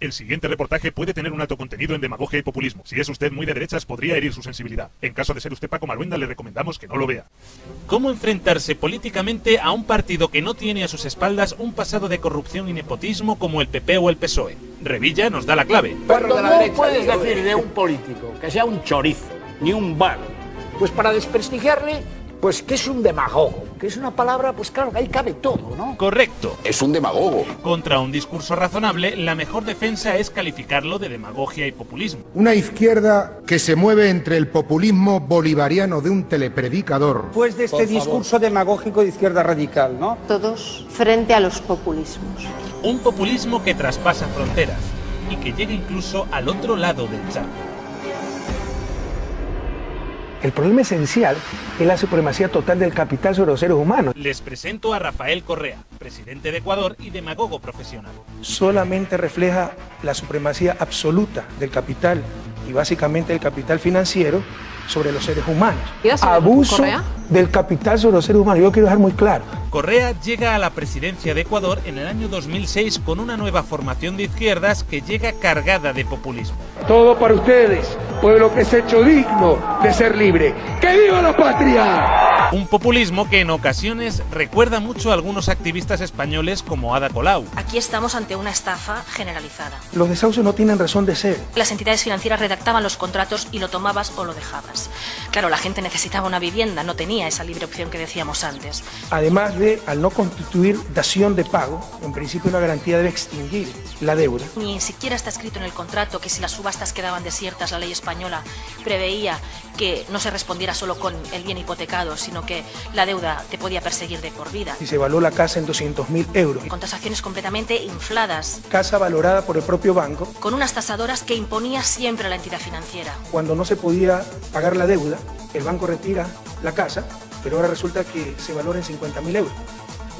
El siguiente reportaje puede tener un alto contenido en demagogia y populismo. Si es usted muy de derechas, podría herir su sensibilidad. En caso de ser usted Paco Maluenda, le recomendamos que no lo vea. ¿Cómo enfrentarse políticamente a un partido que no tiene a sus espaldas un pasado de corrupción y nepotismo como el PP o el PSOE? Revilla nos da la clave. Cuando no puedes decir de un político que sea un chorizo, ni un vago, pues para desprestigiarle, pues que es un demagogo, que es una palabra, pues claro, que ahí cabe todo, ¿no? Correcto. Es un demagogo. Contra un discurso razonable, la mejor defensa es calificarlo de demagogia y populismo. Una izquierda que se mueve entre el populismo bolivariano de un telepredicador. Después de este discurso demagógico de izquierda radical, ¿no? Todos frente a los populismos. Un populismo que traspasa fronteras y que llega incluso al otro lado del charco. El problema esencial es la supremacía total del capital sobre los seres humanos. Les presento a Rafael Correa, presidente de Ecuador y demagogo profesional. Solamente refleja la supremacía absoluta del capital y básicamente el capital financiero sobre los seres humanos. Abuso del capital sobre los seres humanos. Yo quiero dejar muy claro. Correa llega a la presidencia de Ecuador en el año 2006 con una nueva formación de izquierdas que llega cargada de populismo. Todo para ustedes, pueblo que se ha hecho digno de ser libre. ¡Que viva la patria! Un populismo que en ocasiones recuerda mucho a algunos activistas españoles como Ada Colau. Aquí estamos ante una estafa generalizada. Los desahucios no tienen razón de ser. Las entidades financieras redactaban los contratos y lo tomabas o lo dejabas. Claro, la gente necesitaba una vivienda, no tenía esa libre opción que decíamos antes. Además de, al no constituir dación de pago, en principio una garantía debe extinguir la deuda. Ni siquiera está escrito en el contrato que si las subastas quedaban desiertas, la ley española preveía que no se respondiera solo con el bien hipotecado, sino que la deuda te podía perseguir de por vida. Y se evaluó la casa en 200.000 euros. Con tasaciones completamente infladas. Casa valorada por el propio banco. Con unas tasadoras que imponía siempre la entidad financiera. Cuando no se podía pagar la deuda, el banco retira la casa, pero ahora resulta que se valora en 50.000 euros.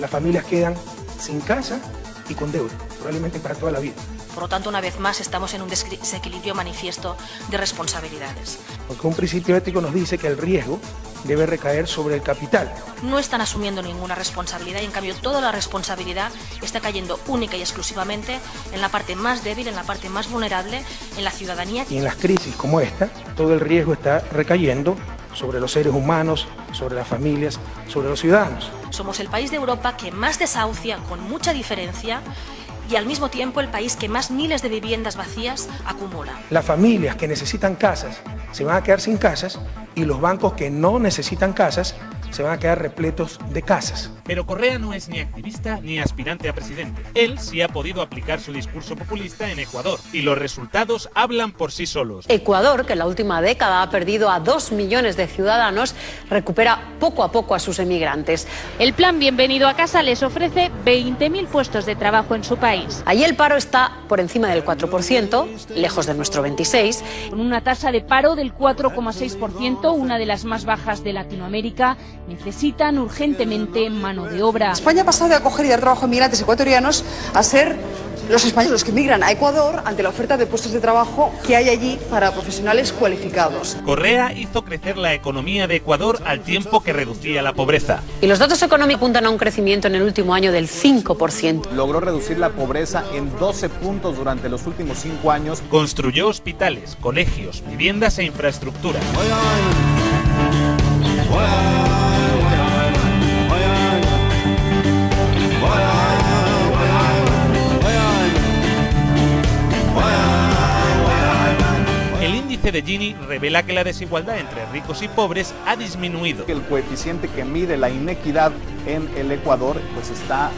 Las familias quedan sin casa y con deuda, probablemente para toda la vida. Por lo tanto, una vez más, estamos en un desequilibrio manifiesto de responsabilidades. Porque un principio ético nos dice que el riesgo debe recaer sobre el capital. No están asumiendo ninguna responsabilidad y, en cambio, toda la responsabilidad está cayendo única y exclusivamente en la parte más débil, en la parte más vulnerable, en la ciudadanía. Y en las crisis como esta, todo el riesgo está recayendo sobre los seres humanos, sobre las familias, sobre los ciudadanos. Somos el país de Europa que más desahucia con mucha diferencia y al mismo tiempo el país que más miles de viviendas vacías acumula. Las familias que necesitan casas se van a quedar sin casas y los bancos que no necesitan casas se van a quedar repletos de casas. Pero Correa no es ni activista ni aspirante a presidente. Él sí ha podido aplicar su discurso populista en Ecuador y los resultados hablan por sí solos. Ecuador, que en la última década ha perdido a 2 millones de ciudadanos, recupera poco a poco a sus emigrantes. El plan Bienvenido a Casa les ofrece 20.000 puestos de trabajo en su país. Allí el paro está por encima del 4%, lejos de nuestro 26%. Con una tasa de paro del 4,6%, una de las más bajas de Latinoamérica, necesitan urgentemente mano de obra. España ha pasado de acoger y dar trabajo a migrantes ecuatorianos a ser los españoles los que migran a Ecuador ante la oferta de puestos de trabajo que hay allí para profesionales cualificados. Correa hizo crecer la economía de Ecuador al tiempo que reducía la pobreza. Y los datos económicos apuntan a un crecimiento en el último año del 5%. Logró reducir la pobreza en 12 puntos durante los últimos 5 años. Construyó hospitales, colegios, viviendas e infraestructura. El índice de Gini revela que la desigualdad entre ricos y pobres ha disminuido. El coeficiente que mide la inequidad en el Ecuador pues está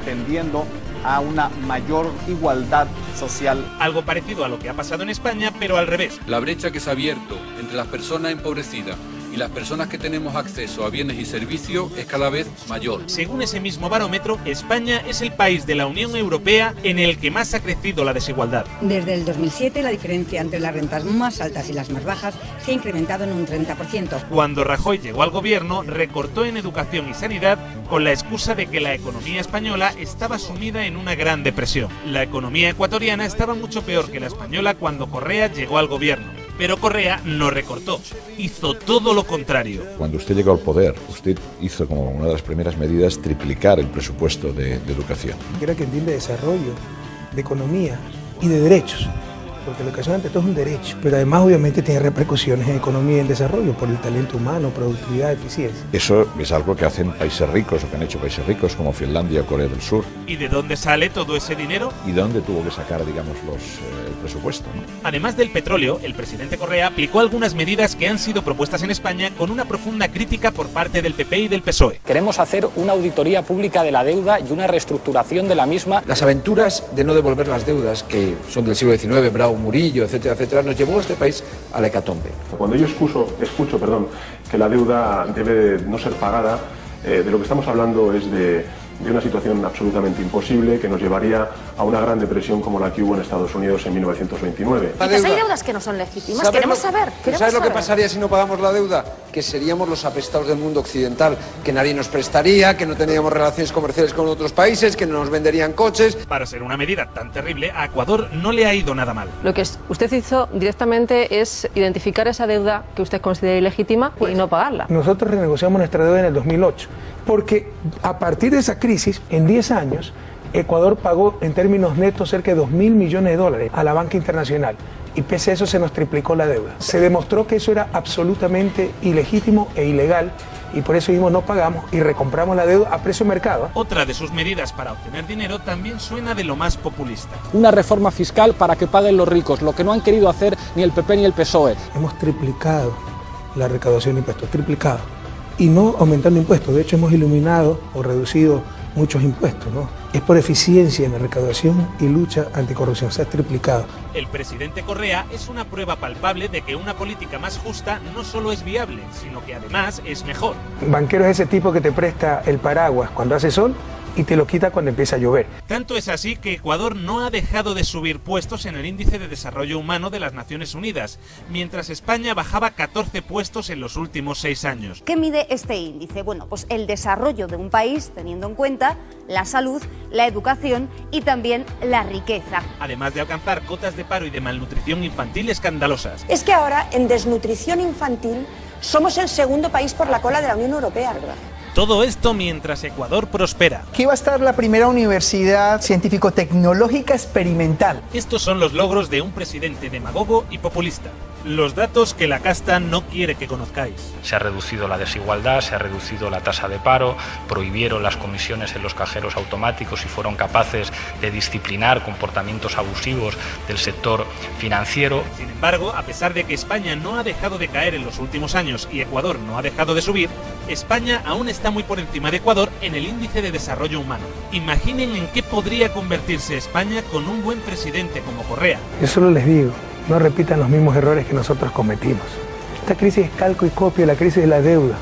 tendiendo a una mayor igualdad social. Algo parecido a lo que ha pasado en España, pero al revés. La brecha que se ha abierto entre las personas empobrecidas y las personas que tenemos acceso a bienes y servicios es cada vez mayor. Según ese mismo barómetro, España es el país de la Unión Europea en el que más ha crecido la desigualdad. Desde el 2007, la diferencia entre las rentas más altas y las más bajas se ha incrementado en un 30%. Cuando Rajoy llegó al gobierno, recortó en educación y sanidad con la excusa de que la economía española estaba sumida en una gran depresión. La economía ecuatoriana estaba mucho peor que la española cuando Correa llegó al gobierno. Pero Correa no recortó, hizo todo lo contrario. Cuando usted llegó al poder, usted hizo como una de las primeras medidas triplicar el presupuesto de educación. Era que entiende desarrollo, de economía, y de derechos. Porque la educación ante todo es un derecho, pero además obviamente tiene repercusiones en economía y en desarrollo por el talento humano, productividad, eficiencia. Eso es algo que hacen países ricos o que han hecho países ricos como Finlandia o Corea del Sur. ¿Y de dónde sale todo ese dinero? ¿Y de dónde tuvo que sacar, digamos, el presupuesto, ¿no? Además del petróleo, el presidente Correa aplicó algunas medidas que han sido propuestas en España con una profunda crítica por parte del PP y del PSOE. Queremos hacer una auditoría pública de la deuda y una reestructuración de la misma. Las aventuras de no devolver las deudas, que son del siglo XIX, Bravo, Murillo, etcétera, etcétera, nos llevó a este país a la hecatombe. Cuando yo escucho que la deuda debe no ser pagada, de lo que estamos hablando es de una situación absolutamente imposible que nos llevaría a una gran depresión como la que hubo en Estados Unidos en 1929. Entonces hay deudas que no son legítimas, queremos saber. ¿Sabes lo que pasaría si no pagamos la deuda? Que seríamos los apestados del mundo occidental, que nadie nos prestaría, que no teníamos relaciones comerciales con otros países, que no nos venderían coches. Para ser una medida tan terrible, a Ecuador no le ha ido nada mal. Lo que usted hizo directamente es identificar esa deuda que usted considera ilegítima y no pagarla. Nosotros renegociamos nuestra deuda en el 2008, porque a partir de esa crisis, en 10 años, Ecuador pagó en términos netos cerca de $2.000 millones a la banca internacional. Y pese a eso se nos triplicó la deuda. Se demostró que eso era absolutamente ilegítimo e ilegal y por eso mismo no pagamos y recompramos la deuda a precio mercado. Otra de sus medidas para obtener dinero también suena de lo más populista. Una reforma fiscal para que paguen los ricos, lo que no han querido hacer ni el PP ni el PSOE. Hemos triplicado la recaudación de impuestos, triplicado. Y no aumentando impuestos, de hecho hemos eliminado o reducido muchos impuestos, ¿no? Es por eficiencia en la recaudación y lucha anticorrupción, se ha triplicado. El presidente Correa es una prueba palpable de que una política más justa no solo es viable, sino que además es mejor. Banquero es ese tipo que te presta el paraguas cuando hace sol y te lo quita cuando empieza a llover. Tanto es así que Ecuador no ha dejado de subir puestos en el Índice de Desarrollo Humano de las Naciones Unidas, mientras España bajaba 14 puestos en los últimos 6 años. ¿Qué mide este índice? Bueno, pues el desarrollo de un país teniendo en cuenta la salud, la educación y también la riqueza. Además de alcanzar cotas de paro y de malnutrición infantil escandalosas. Es que ahora en desnutrición infantil somos el segundo país por la cola de la Unión Europea, ¿verdad? Todo esto mientras Ecuador prospera. Aquí va a estar la primera universidad científico-tecnológica experimental. Estos son los logros de un presidente demagogo y populista. Los datos que la casta no quiere que conozcáis. Se ha reducido la desigualdad, se ha reducido la tasa de paro, prohibieron las comisiones en los cajeros automáticos y fueron capaces de disciplinar comportamientos abusivos del sector financiero. Sin embargo, a pesar de que España no ha dejado de caer en los últimos años y Ecuador no ha dejado de subir, España aún está muy por encima de Ecuador en el índice de desarrollo humano. Imaginen en qué podría convertirse España con un buen presidente como Correa. Yo solo les digo, no repitan los mismos errores que nosotros cometimos. Esta crisis es calco y copia de la crisis de la deuda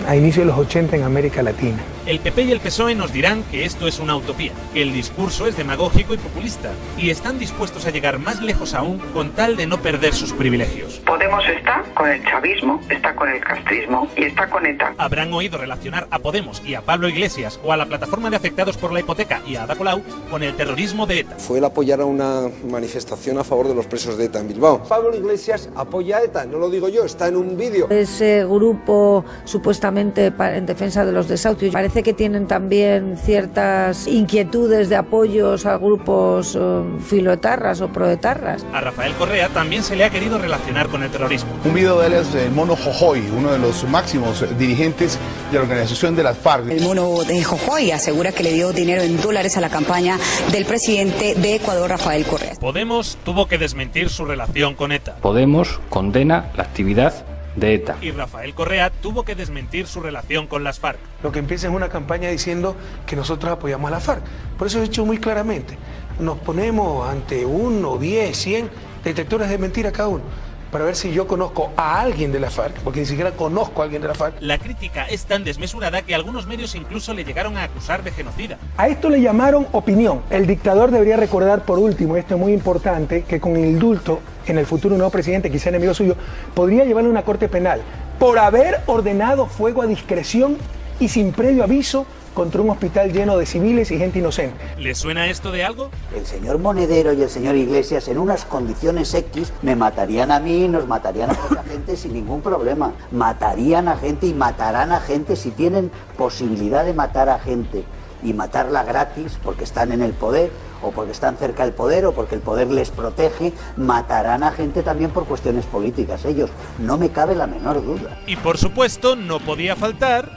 a inicio de los 80 en América Latina. El PP y el PSOE nos dirán que esto es una utopía, que el discurso es demagógico y populista, y están dispuestos a llegar más lejos aún con tal de no perder sus privilegios. Podemos está con el chavismo, está con el castrismo y está con ETA. Habrán oído relacionar a Podemos y a Pablo Iglesias o a la plataforma de afectados por la hipoteca y a Ada Colau con el terrorismo de ETA. Fue el apoyar a una manifestación a favor de los presos de ETA en Bilbao. Pablo Iglesias apoya a ETA, no lo digo yo, está en un vídeo. Ese grupo supuestamente en defensa de los desahucios, parece que tienen también ciertas inquietudes de apoyos a grupos filoetarras o proetarras. A Rafael Correa también se le ha querido relacionar con el terrorismo. Un video de él es el Mono Jojoy, uno de los máximos dirigentes de la organización de las FARC. El Mono de Jojoy asegura que le dio dinero en dólares a la campaña del presidente de Ecuador, Rafael Correa. Podemos tuvo que desmentir su relación con ETA. Podemos condena la actividad de ETA. Y Rafael Correa tuvo que desmentir su relación con las FARC. Lo que empieza es una campaña diciendo que nosotros apoyamos a la FARC. Por eso he dicho muy claramente, nos ponemos ante 1, 10, 100 detectores de mentira cada uno, para ver si yo conozco a alguien de la FARC, porque ni siquiera conozco a alguien de la FARC. La crítica es tan desmesurada que algunos medios incluso le llegaron a acusar de genocida. A esto le llamaron opinión. El dictador debería recordar, por último, esto es muy importante, que con el indulto en el futuro nuevo presidente, quizá enemigo suyo, podría llevarle a una corte penal por haber ordenado fuego a discreción y sin previo aviso contra un hospital lleno de civiles y gente inocente. ¿Le suena esto de algo? El señor Monedero y el señor Iglesias en unas condiciones X me matarían a mí, nos matarían a mucha gente sin ningún problema. Matarían a gente y matarán a gente si tienen posibilidad de matar a gente y matarla gratis porque están en el poder o porque están cerca del poder o porque el poder les protege, matarán a gente también por cuestiones políticas. Ellos, no me cabe la menor duda. Y por supuesto, no podía faltar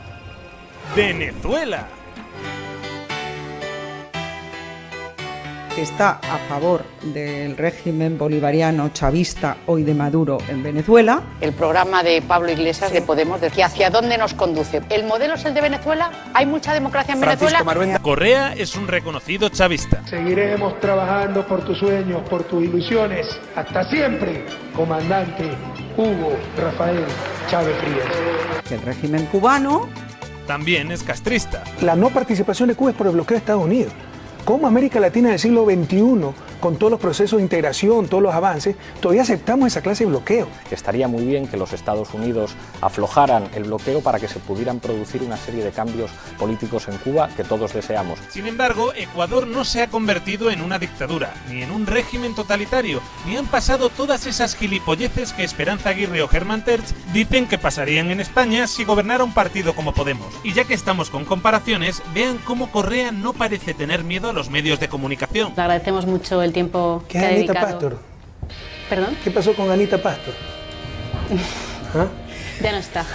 Venezuela. Está a favor del régimen bolivariano chavista hoy de Maduro en Venezuela. El programa de Pablo Iglesias de Podemos, de que hacia dónde nos conduce. ¿El modelo es el de Venezuela? ¿Hay mucha democracia en Venezuela? Correa es un reconocido chavista. Seguiremos trabajando por tus sueños, por tus ilusiones. Hasta siempre, comandante Hugo Rafael Chávez Frías. El régimen cubano también es castrista. La no participación de Cuba es por el bloqueo de Estados Unidos. ¿Cómo América Latina del siglo XXI, con todos los procesos de integración, todos los avances, todavía aceptamos esa clase de bloqueo? Estaría muy bien que los Estados Unidos aflojaran el bloqueo para que se pudieran producir una serie de cambios políticos en Cuba que todos deseamos. Sin embargo, Ecuador no se ha convertido en una dictadura, ni en un régimen totalitario, ni han pasado todas esas gilipolleces que Esperanza Aguirre o Germán Terch dicen que pasarían en España si gobernara un partido como Podemos. Y ya que estamos con comparaciones, vean cómo Correa no parece tener miedo a los medios de comunicación. Le agradecemos mucho el tiempo que ha Anita dedicado. Pastor? ¿Perdón? ¿Qué pasó con Anita Pastor? ¿Ah? Ya no está.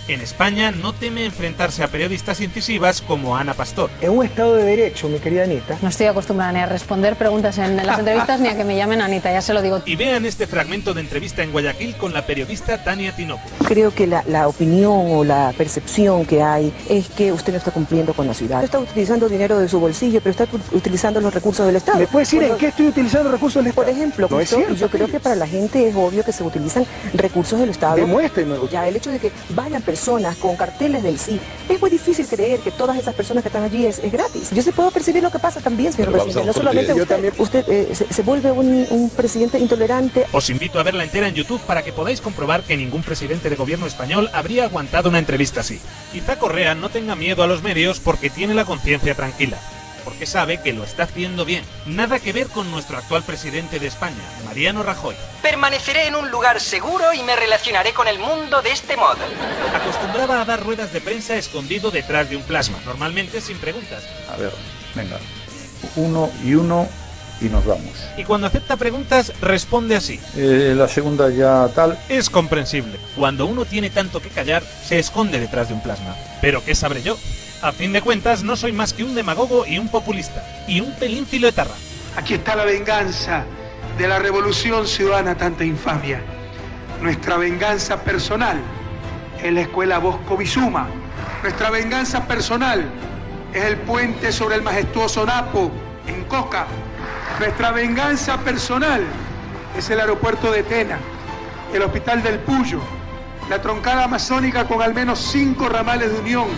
En España no teme enfrentarse a periodistas incisivas como Ana Pastor. En un Estado de Derecho, mi querida Anita. No estoy acostumbrada ni a responder preguntas en las entrevistas ni a que me llamen Anita, ya se lo digo. Y vean este fragmento de entrevista en Guayaquil con la periodista Tania Tinoco. Creo que la opinión o la percepción que hay es que usted no está cumpliendo con la ciudad. Está utilizando dinero de su bolsillo, pero está utilizando los recursos del Estado. ¿Me puede decir en qué estoy utilizando los recursos del Estado? Por ejemplo, no yo creo que para la gente es obvio que se utilizan recursos del Estado. Demuéstrenmelo. Ya el hecho de que vayan personas con carteles del sí, es muy difícil creer que todas esas personas que están allí es gratis. Yo se puedo percibir lo que pasa también, señor presidente. No solamente usted se vuelve un presidente intolerante. Os invito a verla entera en YouTube para que podáis comprobar que ningún presidente de gobierno español habría aguantado una entrevista así. Quizá Correa no tenga miedo a los medios porque tiene la conciencia tranquila, porque sabe que lo está haciendo bien. Nada que ver con nuestro actual presidente de España, Mariano Rajoy. Permaneceré en un lugar seguro y me relacionaré con el mundo de este modo. Acostumbraba a dar ruedas de prensa escondido detrás de un plasma, normalmente sin preguntas. A ver, venga, uno y nos vamos. Y cuando acepta preguntas, responde así. La segunda ya tal. Es comprensible. Cuando uno tiene tanto que callar, se esconde detrás de un plasma. ¿Pero qué sabré yo? A fin de cuentas, no soy más que un demagogo y un populista. Y un pelín filoetarra. Aquí está la venganza de la revolución ciudadana, tanta infamia. Nuestra venganza personal es la escuela Bosco Bizuma. Nuestra venganza personal es el puente sobre el majestuoso Napo, en Coca. Nuestra venganza personal es el aeropuerto de Tena, el hospital del Puyo, la troncada amazónica con al menos 5 ramales de unión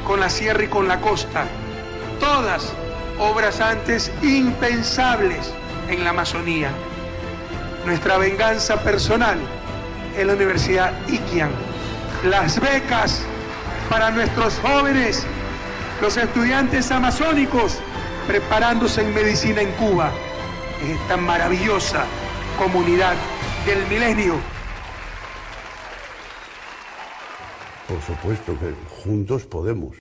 con la sierra y con la costa. Todas obras antes impensables en la Amazonía. Nuestra venganza personal es la Universidad Iquian. Las becas para nuestros jóvenes, los estudiantes amazónicos preparándose en medicina en Cuba. Esta maravillosa comunidad del milenio. Por supuesto que juntos podemos.